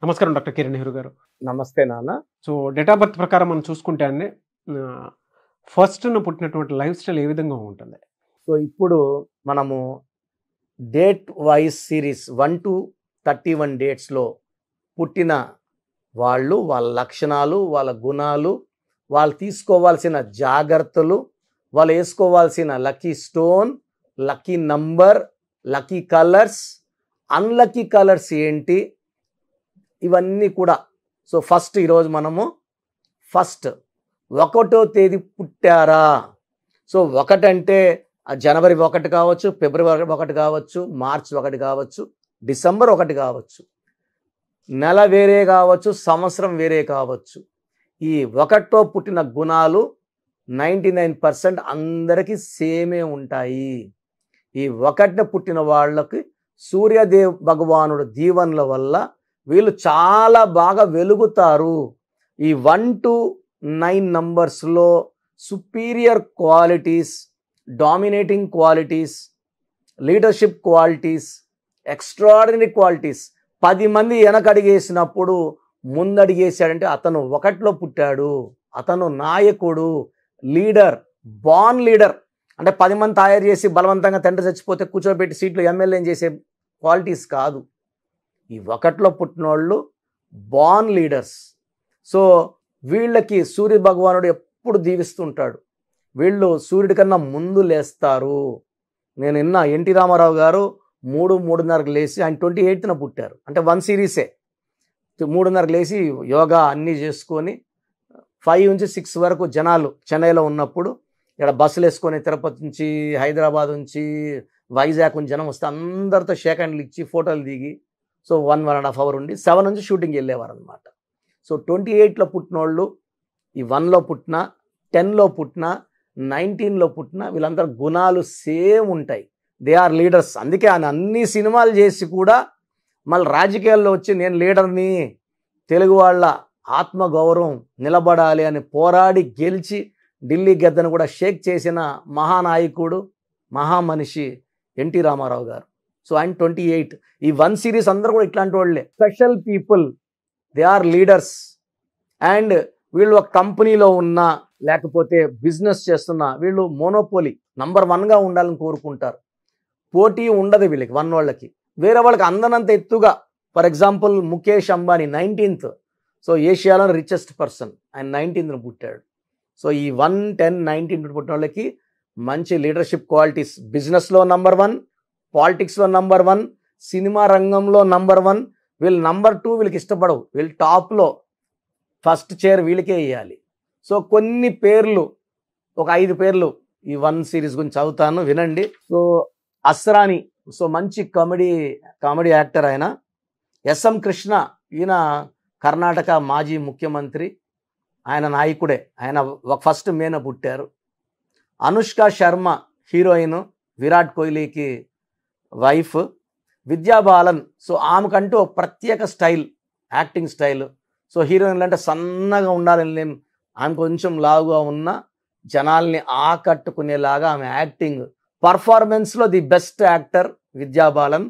నమస్కారం డాక్టర్ కిరణ్ నెహ్రూ గారు. నమస్తే నాన్న. సో డేట్ ఆఫ్ బర్త్ ప్రకారం మనం చూసుకుంటే అండి ఫస్ట్‌న పుట్టినటువంటి లైఫ్ స్టైల్ ఏ విధంగా ఉంటుంది? సో ఇప్పుడు మనము డేట్ వైస్ సిరీస్ 1-31 డేట్స్‌లో పుట్టిన వాళ్ళు, వాళ్ళ లక్షణాలు, వాళ్ళ గుణాలు, వాళ్ళు తీసుకోవాల్సిన జాగ్రత్తలు, వాళ్ళు వేసుకోవాల్సిన lucky stone, lucky number, lucky colours, unlucky colours ఏంటి, ఇవన్నీ కూడా. సో ఫస్ట్ ఈరోజు మనము ఫస్ట్ 1వ తేదీ పుట్టారా? సో 1 అంటే జనవరి 1 కావచ్చు, ఫిబ్రవరి 1 కావచ్చు, మార్చ్ 1 కావచ్చు, డిసెంబర్ 1 కావచ్చు, నెల వేరే కావచ్చు, సంవత్సరం వేరే కావచ్చు. ఈ 1తో పుట్టిన గుణాలు 99% అందరికీ సేమే ఉంటాయి. ఈ 1న పుట్టిన వాళ్ళకి సూర్యదేవ్ భగవానుడు దీవెనల వల్ల వీళ్ళు చాలా బాగా వెలుగుతారు. ఈ 1-9 నంబర్స్లో superior qualities, dominating qualities, leadership qualities, extraordinary qualities. 10 మంది వెనకడిగేసినప్పుడు ముందడిగేశాడంటే అతను 1లో పుట్టాడు. అతను నాయకుడు, లీడర్, బార్న్ లీడర్. అంటే 10 మంది తయారు చేసి బలవంతంగా తండ్రి చచ్చిపోతే కూర్చోబెట్టి సీట్లు ఎమ్మెల్యేని చేసే క్వాలిటీస్ కాదు. ఈ 1లో పుట్టినోళ్ళు బార్న్ లీడర్స్. సో వీళ్ళకి సూర్య భగవానుడు ఎప్పుడు దీవిస్తుంటాడు. వీళ్ళు సూర్యుడి కన్నా ముందు లేస్తారు. నేను నిన్న ఎన్టీ రామారావు గారు 3-3:30కి లేచి, ఆయన 28న పుట్టారు, అంటే 1 సిరీసే. 3:30కి లేచి యోగా అన్నీ చేసుకొని 5-6 వరకు జనాలు చెన్నైలో ఉన్నప్పుడు ఇక్కడ బస్సులు వేసుకొని తిరుపతి నుంచి, హైదరాబాద్ నుంచి, వైజాగ్ నుంచి జనం వస్తే అందరితో షేక్ హ్యాండ్లు ఇచ్చి ఫోటోలు దిగి, సో 1-1.5 అవర్ ఉండి 7 నుంచి షూటింగ్ వెళ్ళేవారు అనమాట. సో 28లో పుట్టినోళ్ళు, ఈ 1లో పుట్టిన, 10లో పుట్టిన, 19లో పుట్టిన, వీళ్ళందరూ గుణాలు సేమ్ ఉంటాయి. They are leaders. అందుకే ఆయన అన్ని సినిమాలు చేసి కూడా మళ్ళీ రాజకీయాల్లో వచ్చి నేను లీడర్ని, తెలుగు వాళ్ళ ఆత్మగౌరవం నిలబడాలి అని పోరాడి గెలిచి ఢిల్లీ గద్దను కూడా షేక్ చేసిన మహానాయకుడు, మహామనిషి ఎన్టీ రామారావు గారు. సో ఆయన 28. ఈ 1 సిరీస్ అందరూ కూడా ఇట్లాంటి వాళ్ళే, special people. They are leaders. And వీళ్ళు ఒక కంపెనీలో ఉన్నా లేకపోతే బిజినెస్ చేస్తున్నా వీళ్ళు మోనోపోలీ నంబర్ 1గా ఉండాలని కోరుకుంటారు. పోటీ ఉండదు వీళ్ళకి, 1 వాళ్ళకి. వేరే వాళ్ళకి అందనంత ఎత్తుగా. For example Mukesh Ambani 19th. So ఏషియాలో రిచెస్ట్ పర్సన్, ఆయన 19th పుట్టాడు. సో ఈ 1, 10, 19 పుట్టిన వాళ్ళకి మంచి లీడర్షిప్ క్వాలిటీస్. బిజినెస్లో నంబర్ 1, పాలిటిక్స్లో నంబర్ 1, సినిమా రంగంలో నంబర్ 1. వీళ్ళు నంబర్ 2 వీళ్ళకి ఇష్టపడవు. వీళ్ళు టాప్లో ఫస్ట్ చైర్ వీళ్ళకే వేయాలి. సో కొన్ని పేర్లు, ఒక 5 పేర్లు ఈ 1 సిరీస్ గురించి చదువుతాను, వినండి. సో అస్రాని, సో మంచి కామెడీ యాక్టర్ ఆయన. ఎస్ఎం కృష్ణ, ఈయన కర్ణాటక మాజీ ముఖ్యమంత్రి, ఆయన నాయకుడే. ఆయన ఫస్ట్ మేన పుట్టారు. అనుష్క శర్మ హీరోయిన్, విరాట్ కోహ్లీకి వైఫ్. విద్యా బాలన్, సో ఆమెకంటూ ఒక ప్రత్యేక స్టైల్, యాక్టింగ్ స్టైల్. సో హీరోయిన్లు అంటే సన్నగా ఉండాలని, ఆమె కొంచెం లావుగా ఉన్న జనాల్ని ఆకట్టుకునేలాగా ఆమె యాక్టింగ్, పర్ఫార్మెన్స్లో the best actor Vidya Balan.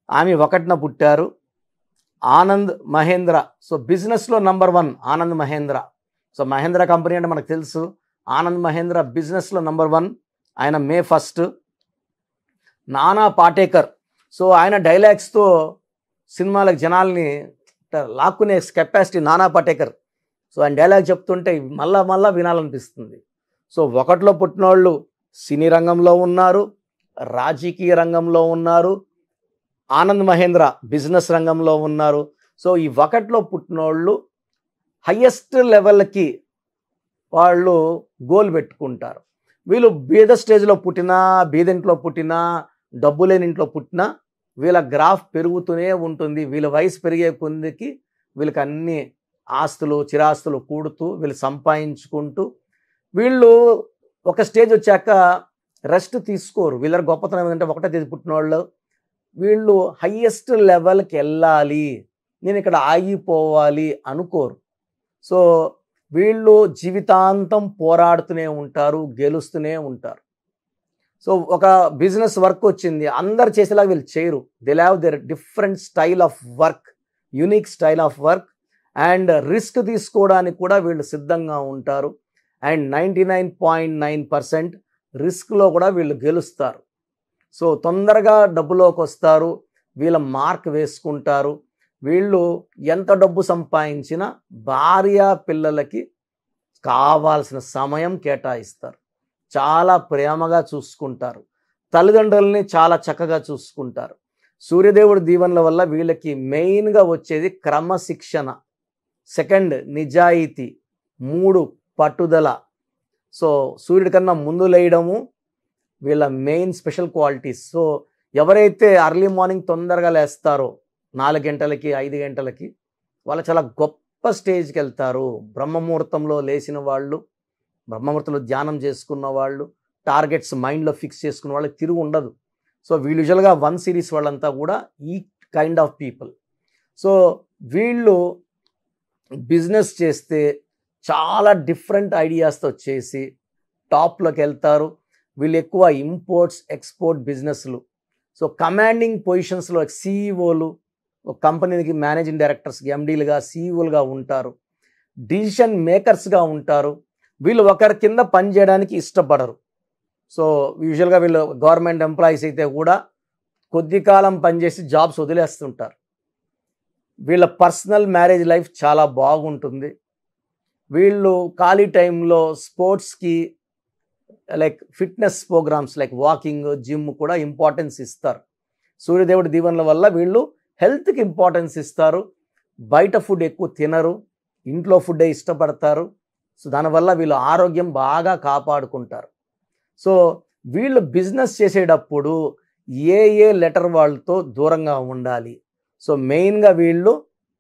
ఆమె 1న పుట్టారు. ఆనంద్ మహేంద్ర, సో బిజినెస్లో number 1 Anand Mahindra. So Mahindra company అంటే మనకు తెలుసు. ఆనంద్ మహేంద్ర బిజినెస్లో నంబర్ 1, ఆయన మే 1. నానా పాటేకర్, సో ఆయన డైలాగ్స్తో సినిమాలకు జనాల్ని లాక్కునే కెపాసిటీ నానా పాటేకర్. సో ఆయన డైలాగ్ చెప్తుంటే మళ్ళా వినాలనిపిస్తుంది. సో 1లో పుట్టిన వాళ్ళు సినీ రంగంలో ఉన్నారు, రాజకీయ రంగంలో ఉన్నారు. ఆనంద్ మహేంద్ర బిజినెస్ రంగంలో ఉన్నారు. సో ఈ 1లో పుట్టిన వాళ్ళు హయ్యెస్ట్ లెవెల్కి వాళ్ళు గోల్ పెట్టుకుంటారు. వీళ్ళు బీద స్టేజ్లో పుట్టినా, బీదింట్లో పుట్టినా, డబ్బు లేని ఇంట్లో పుట్టినా వీళ్ళ గ్రాఫ్ పెరుగుతూనే ఉంటుంది. వీళ్ళ వయసు పెరిగే కొద్దికి వీళ్ళకి అన్ని ఆస్తులు, చిరాస్తులు కూడుతూ వీళ్ళు సంపాదించుకుంటూ, వీళ్ళు ఒక స్టేజ్ వచ్చాక రెస్ట్ తీసుకోరు. వీళ్ళ గొప్పతనం ఏంటంటే 1వ తేదీ పుట్టిన వాళ్ళు వీళ్ళు హయ్యెస్ట్ లెవెల్కి వెళ్ళాలి, నేను ఇక్కడ ఆగిపోవాలి అనుకోరు. సో వీళ్ళు జీవితాంతం పోరాడుతూనే ఉంటారు, గెలుస్తూనే ఉంటారు. సో ఒక బిజినెస్ వర్క్ వచ్చింది, అందరు చేసేలాగా వీళ్ళు చేయరు. They have their different style of work. Unique style of work and risk తీసుకోవడానికి కూడా వీళ్ళు సిద్ధంగా ఉంటారు. అండ్ 99.9% రిస్క్లో కూడా వీళ్ళు గెలుస్తారు. సో తొందరగా డబ్బులోకి వస్తారు, వీళ్ళ మార్క్ వేసుకుంటారు. వీళ్ళు ఎంత డబ్బు సంపాదించినా భార్య పిల్లలకి కావాల్సిన సమయం కేటాయిస్తారు, చాలా ప్రేమగా చూసుకుంటారు, తల్లిదండ్రులని చాలా చక్కగా చూసుకుంటారు. సూర్యదేవుడి దీవెనల వల్ల వీళ్ళకి మెయిన్గా వచ్చేది క్రమశిక్షణ, సెకండ్ నిజాయితీ, 3 పట్టుదల. సో సూర్యుడి కన్నా ముందు లేయడము వీళ్ళ మెయిన్ స్పెషల్ క్వాలిటీస్. సో ఎవరైతే ఎర్లీ మార్నింగ్ తొందరగా లేస్తారో 4 గంటలకి 5 గంటలకి వాళ్ళు చాలా గొప్ప స్టేజ్కి వెళ్తారు. బ్రహ్మముహూర్తంలో లేచిన వాళ్ళు, బ్రహ్మముహూర్తంలో ధ్యానం చేసుకున్న వాళ్ళు, టార్గెట్స్ మైండ్లో ఫిక్స్ చేసుకున్న వాళ్ళకి తిరుగు ఉండదు. సో వీళ్ళు యూజువల్గా 1 సిరీస్ వాళ్ళంతా కూడా ఈ కైండ్ ఆఫ్ పీపుల్. సో వీళ్ళు బిజినెస్ చేస్తే చాలా డిఫరెంట్ ఐడియాస్తో చేసి టాప్లోకి వెళ్తారు. వీళ్ళు ఎక్కువ ఇంపోర్ట్స్ ఎక్స్పోర్ట్ బిజినెస్లు, సో కమాండింగ్ పొజిషన్స్లో సీఈఓలు, కంపెనీకి మేనేజింగ్ డైరెక్టర్స్, ఎండీలుగా, సీఈఓలుగా ఉంటారు. డిసిషన్ మేకర్స్గా ఉంటారు. వీళ్ళు ఒకరి కింద పనిచేయడానికి ఇష్టపడరు. సో యూజువల్గా వీళ్ళు గవర్నమెంట్ ఎంప్లాయీస్ అయితే కూడా కొద్ది కాలం పనిచేసి జాబ్స్ వదిలేస్తుంటారు. వీళ్ళ పర్సనల్ మ్యారేజ్ లైఫ్ చాలా బాగుంటుంది. వీళ్ళు ఖాళీ టైంలో స్పోర్ట్స్కి like fitness programmes like walking, gym కూడా ఇంపార్టెన్స్ ఇస్తారు. సూర్యదేవుడి దీవెనల వల్ల వీళ్ళు హెల్త్కి ఇంపార్టెన్స్ ఇస్తారు. బయట ఫుడ్ ఎక్కువ తినరు, ఇంట్లో ఫుడ్డే ఇష్టపడతారు. సో దానివల్ల వీళ్ళు ఆరోగ్యం బాగా కాపాడుకుంటారు. సో వీళ్ళు బిజినెస్ చేసేటప్పుడు ఏ లెటర్ వాళ్ళతో దూరంగా ఉండాలి. సో మెయిన్గా వీళ్ళు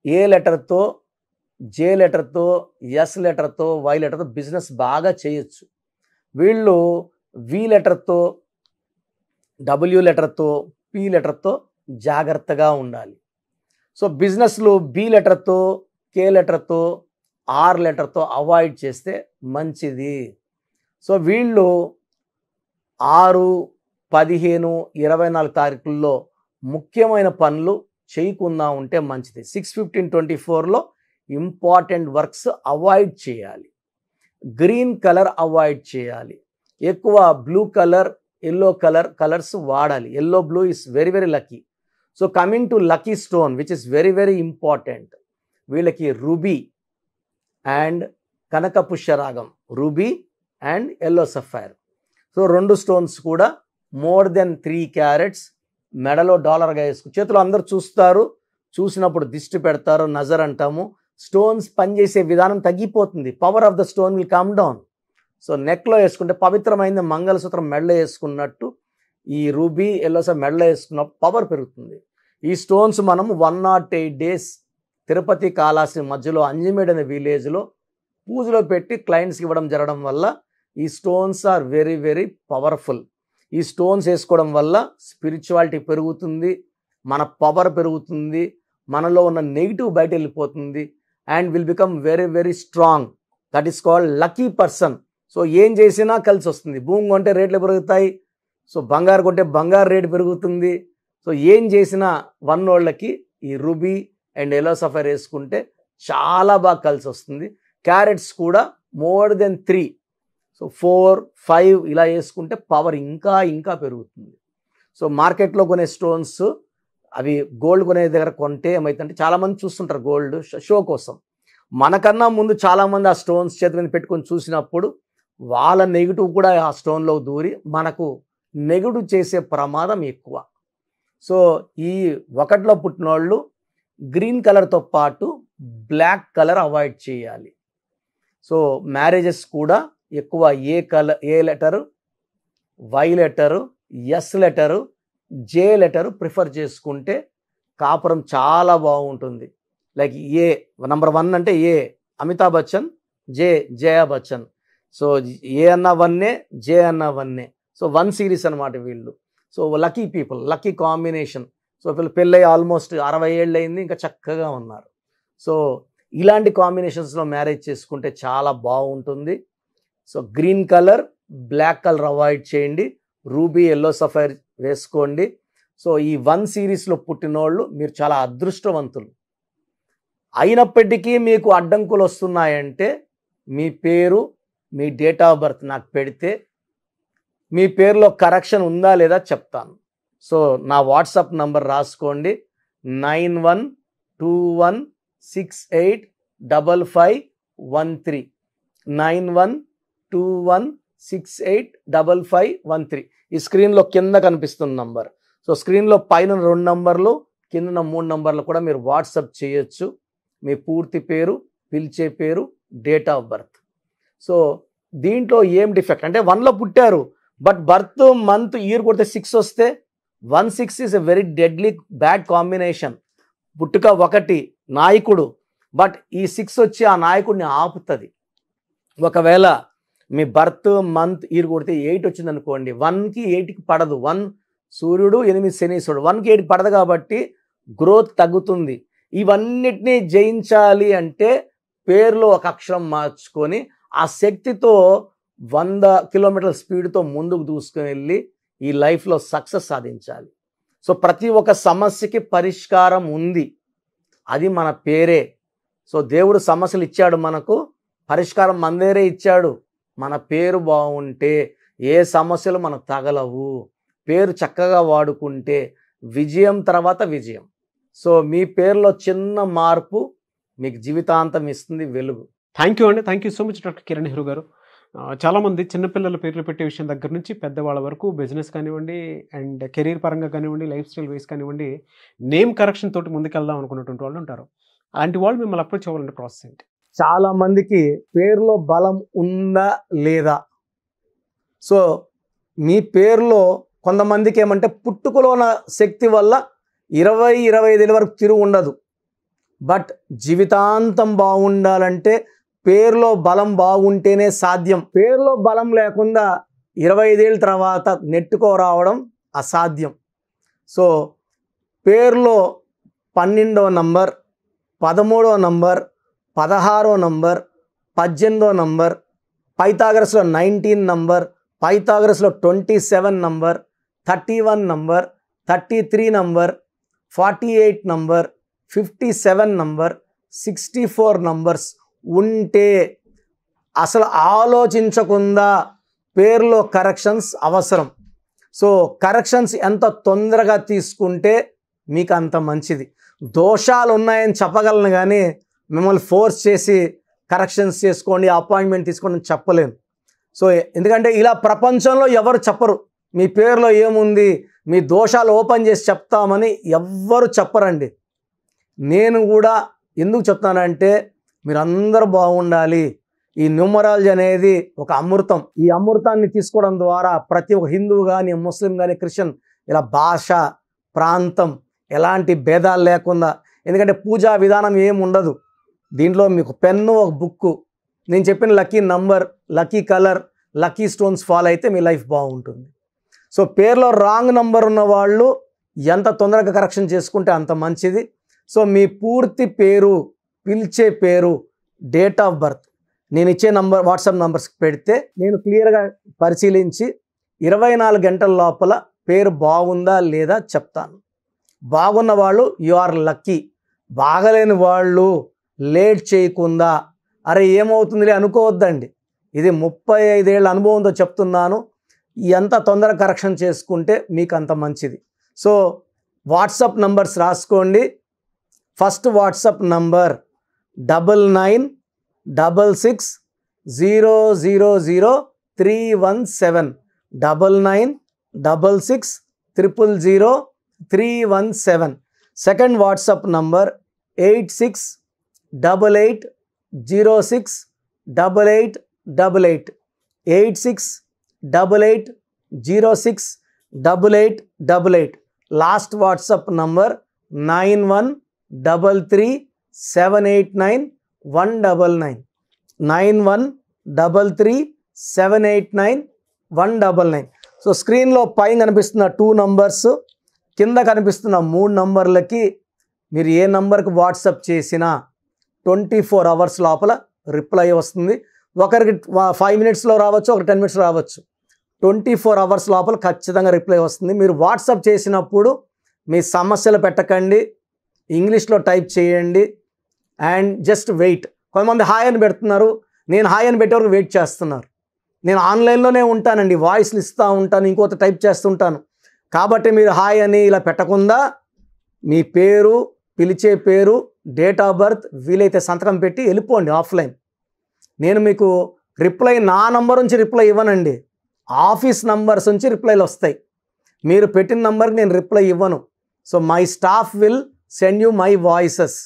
ఏ లెటర్తో, జే లెటర్తో, ఎస్ లెటర్తో, వై లెటర్తో బిజినెస్ బాగా చేయొచ్చు. వీళ్ళు వి లెటర్తో, డబ్ల్యూ లెటర్తో, పి లెటర్తో జాగ్రత్తగా ఉండాలి. సో బిజినెస్లు బి లెటర్తో, కే లెటర్తో, ఆర్ లెటర్తో అవాయిడ్ చేస్తే మంచిది. సో వీళ్ళు 6, 15, 24 తారీఖుల్లో ముఖ్యమైన పనులు చేయకుండా ఉంటే మంచిది. 6/15/24లో ఇంపార్టెంట్ వర్క్స్ అవాయిడ్ చేయాలి. గ్రీన్ కలర్ అవాయిడ్ చేయాలి. ఎక్కువ బ్లూ కలర్, ఎల్లో కలర్స్ వాడాలి. Yellow blue is very very lucky. So coming to lucky stone which is very very important, వీళ్ళకి రూబీ అండ్ కనక పుష్యరాగం, ruby and yellow sapphire. So 2 stones కూడా more than 3 carats మెడలో డాలర్గా వేసుకుని చేతిలో అందరూ చూస్తారు. చూసినప్పుడు దిష్టి పెడతారు, నజర్ అంటాము. స్టోన్స్ పనిచేసే విధానం తగ్గిపోతుంది. Power of the stone will come down. So నెక్లో వేసుకుంటే పవిత్రమైన మంగళసూత్రం మెడలో వేసుకున్నట్టు ఈ రూబీ, ఎల్లో సఫైర్ మెడలో వేసుకున్నప్పుడు పవర్ పెరుగుతుంది. ఈ స్టోన్స్ మనము 108 days తిరుపతి కాళహస్తి మధ్యలో అంజిమేడ్ అనే విలేజ్లో పూజలో పెట్టి క్లయింట్స్కి ఇవ్వడం జరగడం వల్ల ఈ stones are very very powerful. ఈ స్టోన్స్ వేసుకోవడం వల్ల స్పిరిచువాలిటీ పెరుగుతుంది, మన పవర్ పెరుగుతుంది, మనలో ఉన్న నెగిటివ్ బయట వెళ్ళిపోతుంది and will become very very strong. That is called lucky person. So ఏం చేసినా కలిసి వస్తుంది. భూమి కొంటే రేట్లు పెరుగుతాయి, సో బంగారు కొంటే బంగారు రేటు పెరుగుతుంది. సో ఏం చేసినా వన్నోళ్ళకి ఈ రూబీ అండ్ ఎల్లో సఫైర్ వేసుకుంటే చాలా బాగా కలిసి వస్తుంది. క్యారెట్స్ కూడా మోర్ దెన్ 3, సో 4, 5 ఇలా వేసుకుంటే పవర్ ఇంకా ఇంకా పెరుగుతుంది. సో మార్కెట్లో కొనే స్టోన్స్ అవి గోల్డ్ కొనే దగ్గర కొంటే ఏమవుతుందంటే చాలామంది చూస్తుంటారు గోల్డ్ షో కోసం. మనకన్నా ముందు చాలామంది ఆ స్టోన్స్ చేతి మీద పెట్టుకొని చూసినప్పుడు వాళ్ళ నెగిటివ్ కూడా ఆ స్టోన్లో దూరి మనకు నెగిటివ్ చేసే ప్రమాదం ఎక్కువ. సో ఈ 1లో పుట్టిన వాళ్ళు గ్రీన్ కలర్తో పాటు బ్లాక్ కలర్ అవాయిడ్ చేయాలి. సో మ్యారేజెస్ కూడా ఎక్కువ A letter, Y letter, S letter, J letter prefer చేసుకుంటే కాపురం చాలా బాగుంటుంది. లైక్ ఏ నంబర్ 1 అంటే A Amitabh Bachchan, Jaya Bachchan. So A అన్న 1, జే అన్న 1. సో 1 సిరీస్ అనమాట వీళ్ళు. So lucky people, lucky combination. So వీళ్ళు పెళ్ళై ఆల్మోస్ట్ 60 ఏళ్ళు అయింది, ఇంకా చక్కగా ఉన్నారు. సో ఇలాంటి కాంబినేషన్స్లో మ్యారేజ్ చేసుకుంటే చాలా బాగుంటుంది. So green colour, black colour avoid చేయండి, రూబీ, ఎల్లో సఫైర్ వేసుకోండి. సో ఈ 1 సిరీస్లో పుట్టినోళ్ళు మీరు చాలా అదృష్టవంతులు. అయినప్పటికీ మీకు అడ్డంకులు వస్తున్నాయంటే మీ పేరు, మీ డేట్ ఆఫ్ బర్త్ నాకు పెడితే మీ పేరులో కరెక్షన్ ఉందా లేదా చెప్తాను. సో నా వాట్సాప్ నంబర్ రాసుకోండి, 9121685513, 9121685513. ఈ స్క్రీన్లో కింద కనిపిస్తున్న నంబర్. సో స్క్రీన్లో పైన 2 నంబర్లు, కింద 3 నంబర్లు కూడా మీరు వాట్సాప్ చేయొచ్చు. మీ పూర్తి పేరు, పిలిచే పేరు, డేట్ ఆఫ్ బర్త్. సో దీంట్లో ఏం డిఫెక్ట్ అంటే 1లో పుట్టారు, బట్ బర్త్ మంత్ ఇయర్ కొడితే 6 వస్తే 16 is a very deadly bad combination. పుట్టుక 1 నాయకుడు, బట్ ఈ 6 వచ్చి ఆ నాయకుడిని ఆపుతుంది. ఒకవేళ మీ బర్త్ మంత్ ఇయర్ కొడితే 8 వచ్చింది అనుకోండి, 1కి 8కి పడదు. 1 సూర్యుడు, 8 శనీశ్వరుడు, 1కి 8కి పడదు కాబట్టి గ్రోత్ తగ్గుతుంది. ఇవన్నిటినీ జయించాలి అంటే పేరులో ఒక అక్షరం మార్చుకొని ఆ శక్తితో 100 కిలోమీటర్ల స్పీడ్తో ముందుకు దూసుకుని వెళ్ళి ఈ లైఫ్లో సక్సెస్ సాధించాలి. సో ప్రతి ఒక్క సమస్యకి పరిష్కారం ఉంది, అది మన పేరే. సో దేవుడు సమస్యలు ఇచ్చాడు, మనకు పరిష్కారం మన దగ్గరే ఇచ్చాడు. మన పేరు బాగుంటే ఏ సమస్యలు మనకు తగలవు. పేరు చక్కగా వాడుకుంటే విజయం తర్వాత విజయం. సో మీ పేరులో చిన్న మార్పు మీకు జీవితాంతం ఇస్తుంది వెలుగు. థ్యాంక్ యూ అండి. Thank you so much doctor Kiran Nehru గారు. చాలామంది చిన్నపిల్లల పేర్లు పెట్టే విషయం దగ్గర నుంచి పెద్దవాళ్ళ వరకు బిజినెస్ కానివ్వండి, అండ్ కెరీర్ పరంగా కానివ్వండి, లైఫ్ స్టైల్ వైస్ కానివ్వండి, నేమ్ కరెక్షన్ తోటి ముందుకెళ్దాం అనుకున్నటువంటి వాళ్ళు ఉంటారు. అలాంటి వాళ్ళు మిమ్మల్ని అప్రోచ్ అవ్వాలంటే ప్రాసెస్ ఏంటి? చాలా మందికి పేరులో బలం ఉందా లేదా. సో మీ పేరులో కొంతమందికి ఏమంటే పుట్టుకలో ఉన్న శక్తి వల్ల 20-25 వరకు తిరుగు ఉండదు, బట్ జీవితాంతం బాగుండాలంటే పేరులో బలం బాగుంటేనే సాధ్యం. పేరులో బలం లేకుండా 25 ఏళ్ళ తర్వాత నెట్టుకో రావడం అసాధ్యం. సో పేరులో 12వ నంబర్, 13వ నంబర్, 16వ నంబర్, 18వ నంబర్, పైథాగరస్లో 19 నంబర్, పైథాగరస్లో 27 number, 31 number, 33 number, 48 number, 57 number, 64 numbers ఉంటే అసలు ఆలోచించకుండా పేరులో కరెక్షన్స్ అవసరం. సో కరెక్షన్స్ ఎంత తొందరగా తీసుకుంటే మీకు అంత మంచిది. దోషాలు ఉన్నాయని చెప్పగలను కానీ మిమ్మల్ని ఫోర్స్ చేసి కరెక్షన్స్ చేసుకోండి, అపాయింట్మెంట్ తీసుకోండి అని చెప్పలేను. సో ఎందుకంటే ఇలా ప్రపంచంలో ఎవరు చెప్పరు. మీ పేరులో ఏముంది, మీ దోషాలు ఓపెన్ చేసి చెప్తామని ఎవ్వరు చెప్పరండి. నేను కూడా ఎందుకు చెప్తానంటే మీరందరూ బాగుండాలి. ఈ న్యూమరాలజీ అనేది ఒక అమృతం. ఈ అమృతాన్ని తీసుకోవడం ద్వారా ప్రతి ఒక్క హిందువు కానీ, ముస్లిం కానీ, క్రిస్టియన్ ఇలా భాష, ప్రాంతం ఎలాంటి భేదాలు లేకుండా, ఎందుకంటే పూజా విధానం ఏమి ఉండదు దీంట్లో. మీకు పెన్ను, ఒక బుక్కు, నేను చెప్పిన lucky number, lucky colour, lucky stones follow అయితే మీ లైఫ్ బాగుంటుంది. సో పేరులో రాంగ్ నంబర్ ఉన్న వాళ్ళు ఎంత తొందరగా కరెక్షన్ చేసుకుంటే అంత మంచిది. సో మీ పూర్తి పేరు, పిలిచే పేరు, డేట్ ఆఫ్ బర్త్ నేను ఇచ్చే నంబర్, వాట్సాప్ నంబర్స్ పెడితే నేను క్లియర్గా పరిశీలించి 24 గంటల లోపల పేరు బాగుందా లేదా చెప్తాను. బాగున్న వాళ్ళు యు ఆర్ లక్కీ. బాగలేని వాళ్ళు లేట్ చేయకుండా అరే ఏమవుతుందిలే అనుకోవద్దండి. ఇది 35 ఏళ్ళ అనుభవంతో చెప్తున్నాను. ఎంత తొందరగా కరెక్షన్ చేసుకుంటే మీకు అంత మంచిది. సో వాట్సాప్ నంబర్స్ రాసుకోండి. First WhatsApp number 9966000317, 9966000317. Second WhatsApp number 8688068888, 8688068888. Last WhatsApp number 9133789199, 9133789199. So స్క్రీన్లో పైన కనిపిస్తున్న 2 నంబర్స్, కింద కనిపిస్తున్న 3 నంబర్లకి మీరు ఏ నంబర్కి వాట్సాప్ చేసినా 24 అవర్స్ లోపల రిప్లై వస్తుంది. ఒకరికి 5 మినిట్స్లో రావచ్చు, ఒక 10 మినిట్స్లో రావచ్చు. 24 అవర్స్ లోపల ఖచ్చితంగా రిప్లై వస్తుంది. మీరు వాట్సాప్ చేసినప్పుడు మీ సమస్యలు పెట్టకండి, ఇంగ్లీష్లో టైప్ చేయండి. And just wait. కొంతమంది హాయ్ అని పెడుతున్నారు, నేను హాయ్ అని పెట్టే వరకు వెయిట్ చేస్తున్నారు. నేను ఆన్లైన్లోనే ఉంటానండి, వాయిస్లు ఇస్తూ ఉంటాను, ఇంకోటి టైప్ చేస్తుంటాను. కాబట్టి మీరు హాయ్ అని ఇలా పెట్టకుండా మీ పేరు, పిలిచే పేరు, డేట్ ఆఫ్ బర్త్, వీలైతే సంతకం పెట్టి వెళ్ళిపోండి ఆఫ్లైన్. నేను మీకు రిప్లై నా నంబర్ నుంచి రిప్లై ఇవ్వనండి, ఆఫీస్ నంబర్స్ నుంచి రిప్లైలు వస్తాయి. మీరు పెట్టిన నంబర్కి నేను రిప్లై ఇవ్వను. So my staff will send you my voices.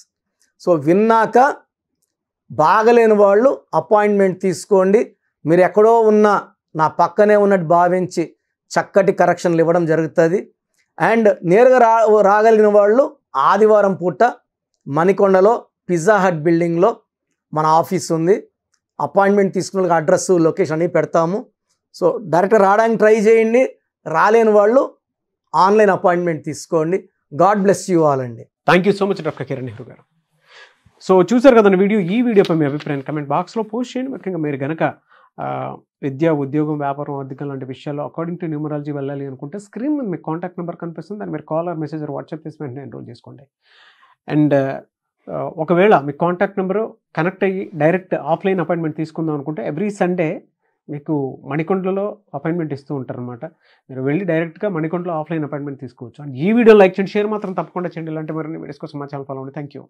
So విన్నాక బాగలేని వాళ్ళు అపాయింట్మెంట్ తీసుకోండి. మీరు ఎక్కడో ఉన్న నా పక్కనే ఉన్నట్టు భావించి చక్కటి కరెక్షన్లు ఇవ్వడం జరుగుతుంది. అండ్ నేరుగా రాగలిగిన వాళ్ళు ఆదివారం పూట మణికొండలో పిజ్జా హట్ బిల్డింగ్లో మన ఆఫీస్ ఉంది. అపాయింట్మెంట్ తీసుకున్న అడ్రస్, లొకేషన్ అన్నీ పెడతాము. సో డైరెక్ట్ రావడానికి ట్రై చేయండి, రాలేని వాళ్ళు ఆన్లైన్ అపాయింట్మెంట్ తీసుకోండి. గాడ్ బ్లెస్ యూ ఆల్ అండి. Thank you so much doctor Kiran Nehru గారు. సో చూసారు కదండి వీడియో. ఈ వీడియోపై మీ అభిప్రాయం కమెంట్ బాక్స్లో పోస్ట్ చేయండి. ముఖ్యంగా మీరు కనుక విద్య, ఉద్యోగం, వ్యాపారం, ఆర్థికం లాంటి విషయాల్లో అకార్డింగ్ టు న్యూమరాలజీ వెళ్ళాలి అనుకుంటే స్క్రీన్ మీద మీకు కాంటాక్ట్ నెంబర్ కనిపిస్తుంది, దాన్ని మీరు call or message or WhatsApp చేసి వెంటనే ఎన్రోల్ చేసుకోండి. అండ్ ఒకవేళ మీ కాంటాక్ట్ నెంబరు కనెక్ట్ అయ్యి డైరెక్ట్ ఆఫ్లైన్ అపాయింట్మెంట్ తీసుకుందాం అనుకుంటే ఎవ్రీ సండే మీకు మణికొండలో అపాయింట్మెంట్ ఇస్తూ ఉంటారు అనమాట. మీరు వెళ్ళి డైరెక్ట్గా మణికొండలో ఆఫ్లైన్ అపాయింట్మెంట్ తీసుకోవచ్చు. అండ్ ఈ వీడియో లైక్ చేయండి, షేర్ మాత్రం తప్పకుండా చేయండి. ఇలాంటి మరిన్ని వీడియోస్ కోసం మా ఛానల్ ఫాలో అవ్వండి. Thank you.